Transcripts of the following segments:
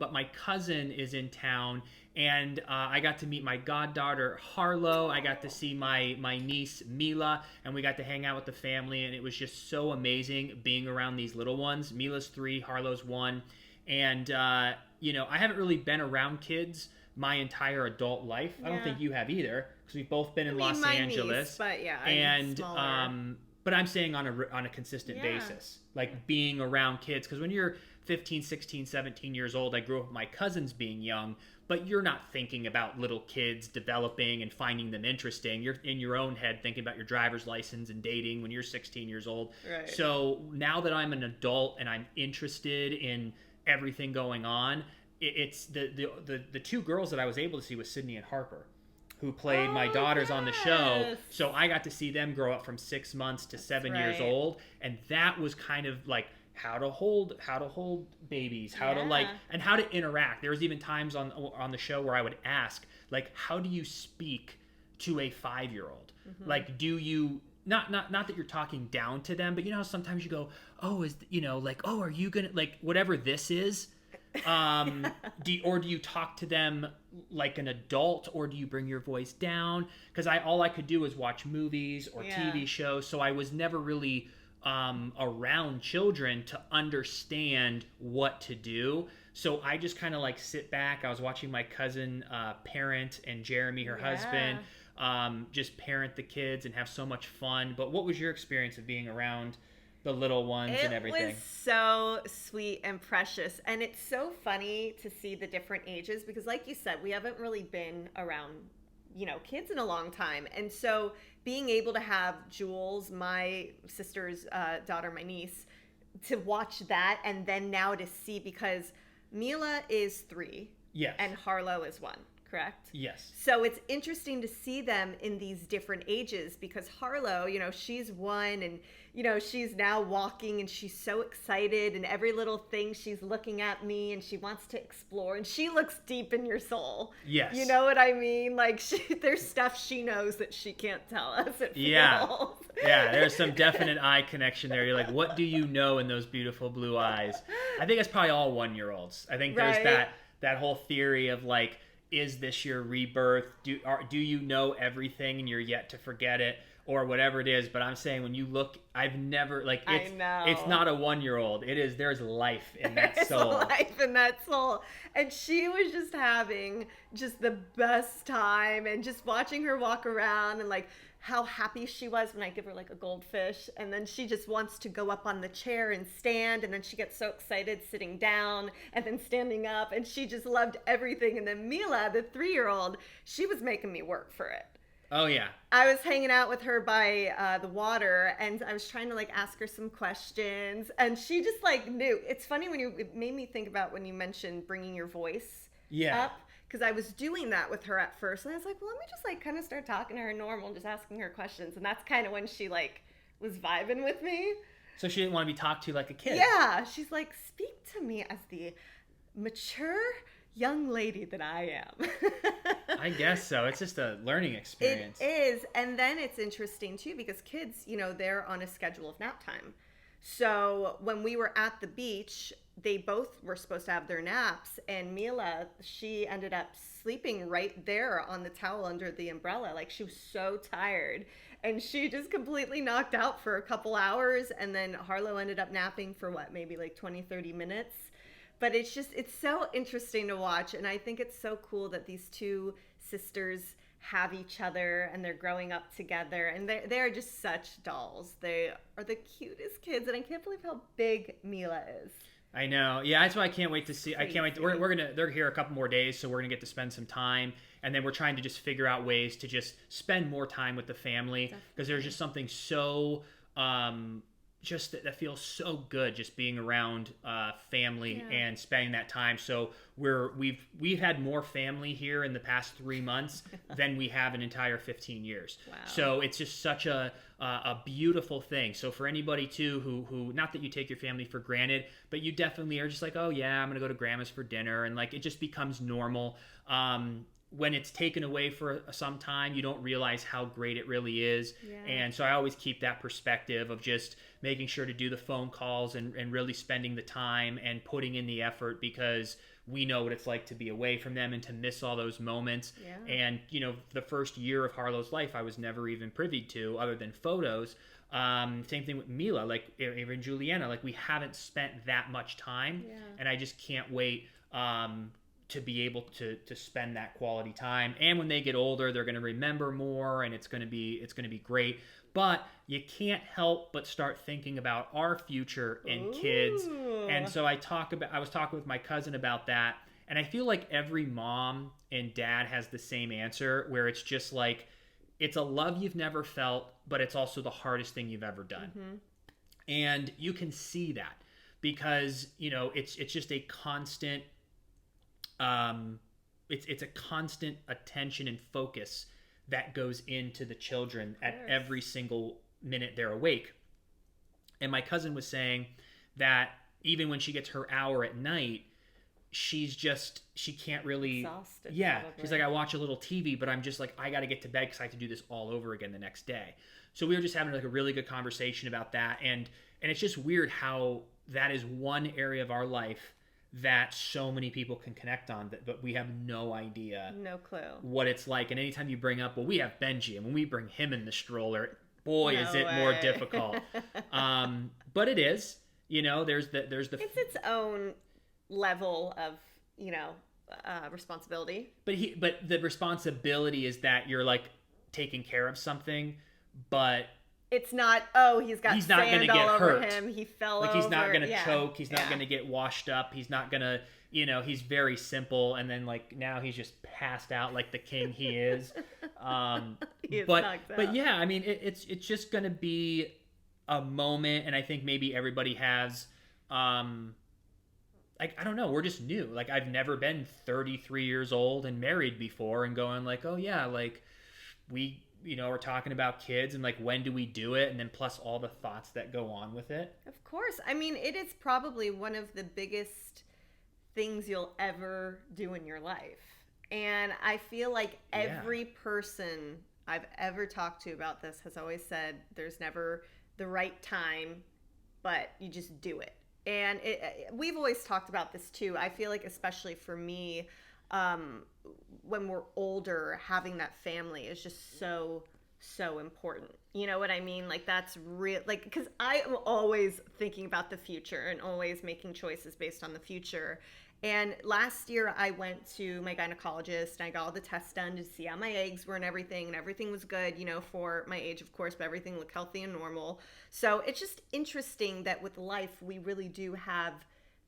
but my cousin is in town, and I got to meet my goddaughter Harlow. I got to see my niece Mila, and we got to hang out with the family, and it was just so amazing being around these little ones. Mila's 3, Harlow's 1, and I haven't really been around kids my entire adult life. I don't think you have either, because we've both been in Los Angeles. Niece, but yeah, and but I'm saying on a consistent basis, like being around kids, because when you're 15, 16, 17 years old, I grew up with my cousins being young, but you're not thinking about little kids developing and finding them interesting. You're in your own head thinking about your driver's license and dating when you're 16 years old. Right. So now that I'm an adult and I'm interested in everything going on, it's the 2 girls that I was able to see was Sydney and Harper, who played my daughters on the show. So I got to see them grow up from 6 months to 7 years old, and that was kind of like how to hold babies, how to and how to interact. There was even times on the show where I would ask, like, how do you speak to a 5-year-old? Mm-hmm. Like, do you not that you're talking down to them, but how sometimes you go, oh, oh, are you gonna, like, whatever this is. Do you talk to them like an adult, or do you bring your voice down? Because all I could do was watch movies or TV shows, so I was never really around children to understand what to do. So I just kind of like sit back. I was watching my cousin parent, and Jeremy, her husband, just parent the kids and have so much fun. But what was your experience of being around the little ones and everything? It was so sweet and precious. And it's so funny to see the different ages, because like you said, we haven't really been around, kids in a long time. And so being able to have Jules, my sister's daughter, my niece, to watch that, and then now to see, because Mila is 3 and Harlow is 1. Correct? Yes. So it's interesting to see them in these different ages, because Harlow, she's 1, and, she's now walking, and she's so excited, and every little thing she's looking at me, and she wants to explore, and she looks deep in your soul. Yes. You know what I mean? Like, there's stuff she knows that she can't tell us. Yeah, there's some definite eye connection there. You're like, what do you know in those beautiful blue eyes? I think it's probably all 1-year-olds. I think there's that whole theory of, like, is this your rebirth? Do you know everything and you're yet to forget it, or whatever it is? But I'm saying, when you look, I've never, like, it's not a 1-year-old. There's life in that soul. There's life in that soul. And she was just having just the best time, and just watching her walk around, and like how happy she was when I give her like a goldfish, and then she just wants to go up on the chair and stand, and then she gets so excited sitting down and then standing up, and she just loved everything. And then Mila, the 3-year-old, she was making me work for it. Oh yeah. I was hanging out with her by the water, and I was trying to like ask her some questions, and she just like knew. It's funny it made me think about when you mentioned bringing your voice up. Because I was doing that with her at first, and I was like, well, let me just like kind of start talking to her normal and just asking her questions. And that's kind of when she like was vibing with me. So she didn't want to be talked to like a kid. Yeah. She's like, speak to me as the mature young lady that I am. I guess so. It's just a learning experience. It is. And then it's interesting too, because kids, they're on a schedule of nap time. So when we were at the beach, they both were supposed to have their naps, and Mila, she ended up sleeping right there on the towel under the umbrella. Like, she was so tired, and she just completely knocked out for a couple hours, and then Harlow ended up napping for maybe like 20, 30 minutes. But it's so interesting to watch, and I think it's so cool that these 2 sisters have each other, and they're growing up together, and they're just such dolls. They are the cutest kids, and I can't believe how big Mila is. I know. Yeah, that's why I can't wait to see. I can't wait. They're here a couple more days, so we're gonna get to spend some time, and then we're trying to just figure out ways to just spend more time with the family, because there's just something so just that feels so good, just being around family and spending that time. So we've had more family here in the past 3 months than we have in entire 15 years. Wow. So it's just such a beautiful thing. So for anybody too who not that you take your family for granted, but you definitely are just like, oh yeah, I'm gonna go to grandma's for dinner, and like it just becomes normal. When it's taken away for some time, you don't realize how great it really is. Yeah. And so I always keep that perspective of just making sure to do the phone calls and really spending the time and putting in the effort, because we know what it's like to be away from them and to miss all those moments. Yeah. And, the first year of Harlow's life, I was never even privy to other than photos. Same thing with Mila, like even Juliana, like we haven't spent that much time, and I just can't wait to be able to spend that quality time. And when they get older, they're going to remember more, and it's going to be great. But you can't help but start thinking about our future and kids. And so I was talking with my cousin about that, and I feel like every mom and dad has the same answer, where it's just like, it's a love you've never felt, but it's also the hardest thing you've ever done. Mm-hmm. And you can see that because, it's just a constant, it's a constant attention and focus that goes into the children at every single minute they're awake. And my cousin was saying that even when she gets her hour at night, she can't really, exhausted, probably. She's like, I watch a little TV, but I'm just like, I got to get to bed because I have to do this all over again the next day. So we were just having like a really good conversation about that. And it's just weird how that is one area of our life that so many people can connect on, but we have no idea. No clue. What it's like. And anytime you bring up, well, we have Benji, and when we bring him in the stroller, boy, is it more difficult. But it is, there's the it's its own level of, responsibility. But the responsibility is that you're like taking care of something, but it's not, he's not going to get over hurt. Him. He fell like over. He's not going to choke. He's not going to get washed up. He's not going to, he's very simple. And then like now he's just passed out like the king he is. But yeah, I mean, it's just going to be a moment. And I think maybe everybody has, like, I don't know, we're just new. Like, I've never been 33 years old and married before and going like, oh yeah, like we, we're talking about kids and like, when do we do it? And then plus all the thoughts that go on with it. Of course. I mean, it is probably one of the biggest things you'll ever do in your life. And I feel like every person I've ever talked to about this has always said there's never the right time, but you just do it. And we've always talked about this too. I feel like especially for me, when we're older, having that family is just so important. You know what I mean? Like that's real, like, because I am always thinking about the future and always making choices based on the future. And last year I went to my gynecologist and I got all the tests done to see how my eggs were and everything was good, for my age, of course, but everything looked healthy and normal. So it's just interesting that with life, we really do have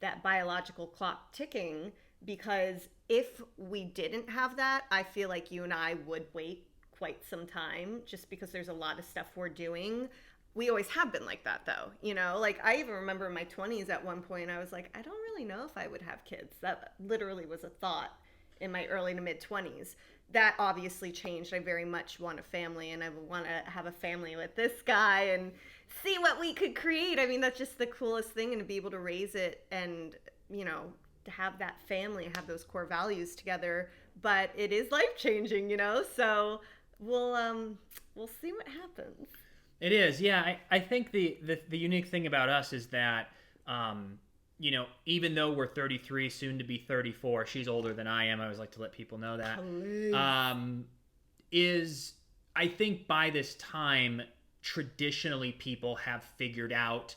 that biological clock ticking, because if we didn't have that, I feel like you and I would wait quite some time, just because there's a lot of stuff we're doing. We always have been like that though, like I even remember in my 20s at one point, I was like, I don't really know if I would have kids. That literally was a thought in my early to mid 20s. That obviously changed. I very much want a family, and I want to have a family with this guy and see what we could create. I mean, that's just the coolest thing, and to be able to raise it and, to have that family, have those core values together. But it is life-changing, so we'll see what happens. It is, yeah. I think the unique thing about us is that, even though we're 33, soon to be 34, she's older than I am. I always like to let people know that. I think by this time, traditionally people have figured out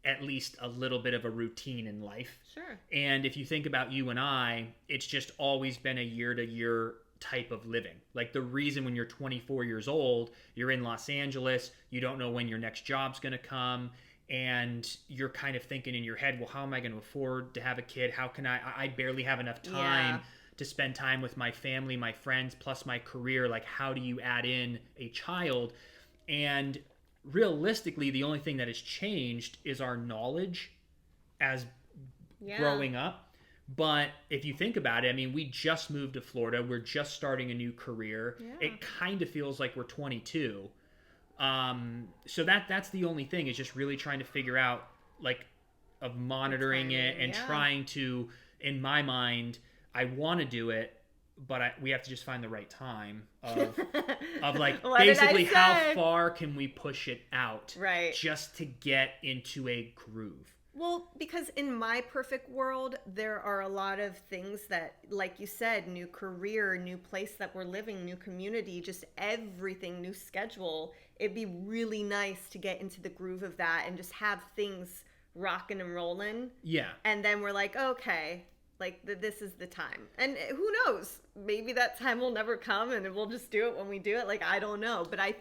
at least a little bit of a routine in life. Sure. And if you think about you and I, it's just always been a year-to-year type of living. Like the reason when you're 24 years old, you're in Los Angeles, you don't know when your next job's going to come, and you're kind of thinking in your head, well, how am I going to afford to have a kid? How can I barely have enough time to spend time with my family, my friends, plus my career. Like, how do you add in a child? And realistically, the only thing that has changed is our knowledge as growing up. But if you think about it, I mean, we just moved to Florida. We're just starting a new career. Yeah. It kind of feels like we're 22. So that's the only thing, is just really trying to figure out, like, of monitoring it and trying to, in my mind, I want to do it, but we have to just find the right time of like, basically how far can we push it out, right, just to get into a groove. Well, because in my perfect world, there are a lot of things that, like you said, new career, new place that we're living, new community, just everything, new schedule. It'd be really nice to get into the groove of that and just have things rocking and rolling. Yeah. And then we're like, okay, like this is the time. And who knows? Maybe that time will never come and we'll just do it when we do it. Like, I don't know. But I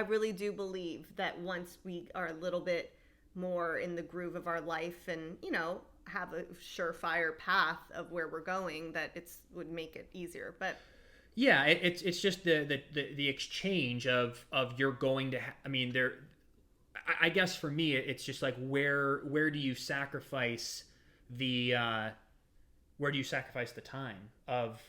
really do believe that once we are a little bit more in the groove of our life and, you know, have a surefire path of where we're going, that would make it easier. But yeah, it's just the exchange of you're going to I mean, there, I guess for me it's just like where do you sacrifice the time of,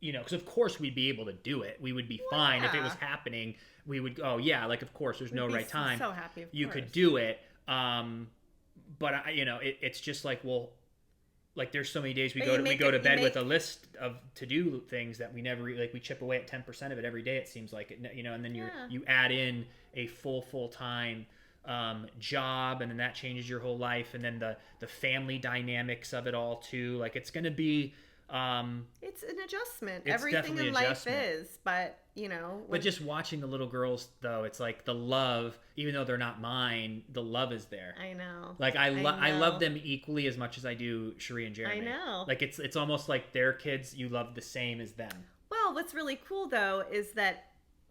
you know, because of course we'd be able to do it. We would be fine if it was happening. We would go, yeah, like of course there's no right time. So happy, of you course. could do it, but you know, it's just like, well, like there's so many days we go to bed with a list of to do things that we never like. We chip away at 10% of it every day. It seems like it, you know, and then you add in a full time job, and then that changes your whole life, and then the family dynamics of it all too. Like it's gonna be. It's an adjustment. It's Everything in life is, but you know. But just watching the little girls, though, it's like the love, even though they're not mine, the love is there. I know. Like I love them equally as much as I do Cherie and Jeremy. I know. Like it's almost like their kids you love the same as them. Well, what's really cool though is that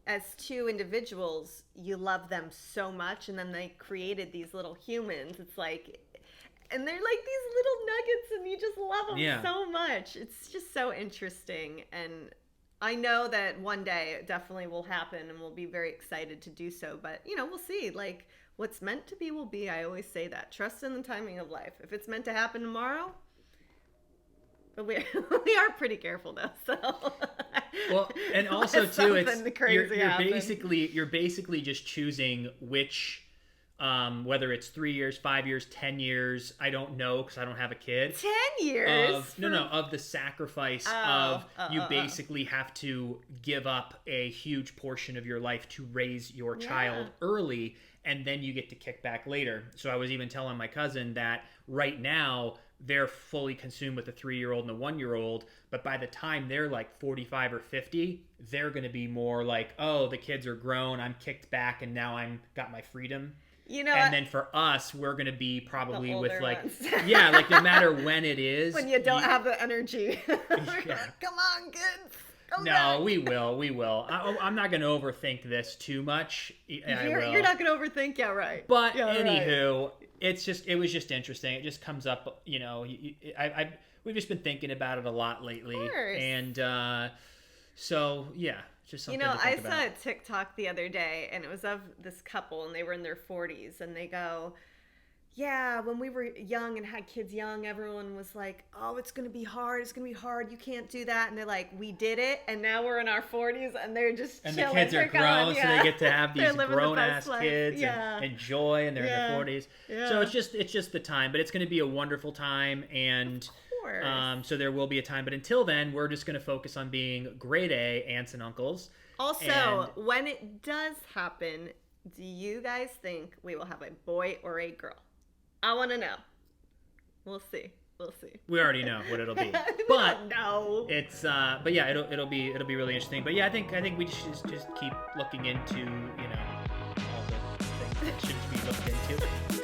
as two individuals, you love them so much, and then they created these little humans. It's like. And they're like these little nuggets, and you just love them so much. It's just so interesting. And I know that one day it definitely will happen, and we'll be very excited to do so. But, you know, we'll see. Like, what's meant to be will be. I always say that. Trust in the timing of life. If it's meant to happen tomorrow, but we are pretty careful, though. So. Well, and also, too, you're basically just choosing which... whether it's 3 years, 5 years, 10 years, I don't know because I don't have a kid. 10 years? Of the sacrifice you basically have to give up a huge portion of your life to raise your child early, and then you get to kick back later. So I was even telling my cousin that right now they're fully consumed with a 3-year-old and a 1-year-old, but by the time they're like 45 or 50, they're going to be more like, oh, the kids are grown, I'm kicked back, and now I'm got my freedom. You know, and then for us, we're going to be probably with like, like no matter when it is. When you don't have the energy. Come on, kids. Back. We will. I'm not going to overthink this too much. You're not going to overthink, right. But anywho, it was just interesting. It just comes up, you know, we've just been thinking about it a lot lately. Of course. And so, yeah. Just something to think about. I saw a TikTok the other day, and it was of this couple, and they were in their 40s, and they go, yeah, when we were young and had kids young, everyone was like, oh, it's going to be hard, you can't do that, and they're like, we did it, and now we're in our 40s, and they're just and chilling. And the kids are grown, so they get to have these grown-ass kids and enjoy, and they're in their 40s. Yeah. So it's just the time, but it's going to be a wonderful time, and... so there will be a time, but until then, we're just going to focus on being grade A aunts and uncles. Also, when it does happen, do you guys think we will have a boy or a girl? I want to know. We'll see. We already know what it'll be, but no, it's but yeah, it'll be really interesting. But yeah, I think we just keep looking into, you know, all the things that should be looked into.